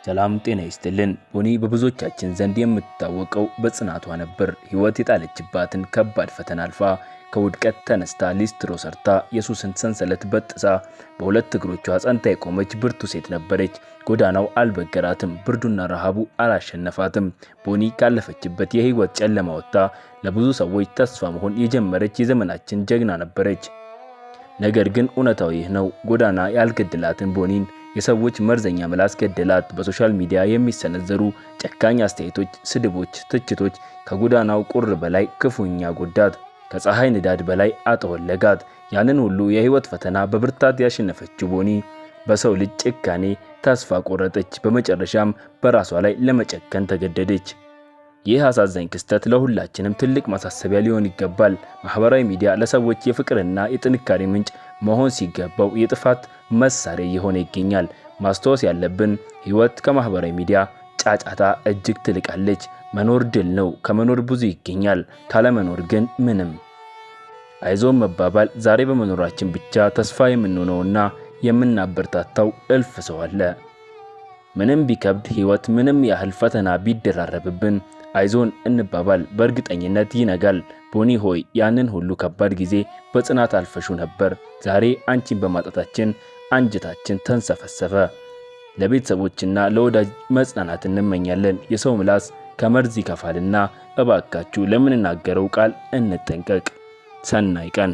ሰላም ጤና ይስጥልን። ቦኒ በብዙዎቻችን ዘንድ የምትታወቀው በጽናቷ ነበር። ህይወት የጣለችባትን ከባድ ፈተና አልፋ ከውድቀት ተነስታ ሊስትሮ ሰርታ የሱስን ሰንሰለት በጥሳ በሁለት እግሮቿ ጸንታ የቆመች ብርቱ ሴት ነበረች። ጎዳናው አልበገራትም፣ ብርዱና ረሃቡ አላሸነፋትም። ቦኒ ካለፈችበት የህይወት ጨለማ ወጥታ ለብዙ ሰዎች ተስፋ መሆን የጀመረች የዘመናችን ጀግና ነበረች። ነገር ግን እውነታው ይህ ነው። ጎዳና ያልገደላትን ቦኒን የሰዎች መርዘኛ ምላስ ገደላት። በሶሻል ሚዲያ የሚሰነዘሩ ጨካኝ አስተያየቶች፣ ስድቦች፣ ትችቶች ከጎዳናው ቁር በላይ ክፉኛ ጎዳት። ከፀሐይ ንዳድ በላይ አጠወለጋት። ያንን ሁሉ የህይወት ፈተና በብርታት ያሸነፈችው ቦኒ በሰው ልጅ ጭካኔ ተስፋ ቆረጠች። በመጨረሻም በራሷ ላይ ለመጨከን ተገደደች። ይህ አሳዛኝ ክስተት ለሁላችንም ትልቅ ማሳሰቢያ ሊሆን ይገባል። ማህበራዊ ሚዲያ ለሰዎች የፍቅርና የጥንካሬ ምንጭ መሆን ሲገባው የጥፋት መሳሪያ እየሆነ ይገኛል። ማስተዋል ያለብን ህይወት ከማህበራዊ ሚዲያ ጫጫታ እጅግ ትልቃለች። መኖር ድል ነው። ከመኖር ብዙ ይገኛል፣ ካለመኖር ግን ምንም። አይዞን መባባል ዛሬ በመኖራችን ብቻ ተስፋ የምንሆነውና የምናበረታታው እልፍ ሰው አለ። ምንም ቢከብድ ህይወት ምንም ያህል ፈተና ቢደራረብብን አይዞን እንባባል፣ በእርግጠኝነት ይነጋል። ቦኒ ሆይ ያንን ሁሉ ከባድ ጊዜ በጽናት አልፈሹ ነበር። ዛሬ አንቺን በማጣታችን አንጀታችን ተንሰፈሰፈ። ለቤተሰቦችና ለወዳጅ መጽናናት እንመኛለን። የሰው ምላስ ከመርዝ ይከፋልና እባካችሁ ለምንናገረው ቃል እንጠንቀቅ። ሰናይ ቀን።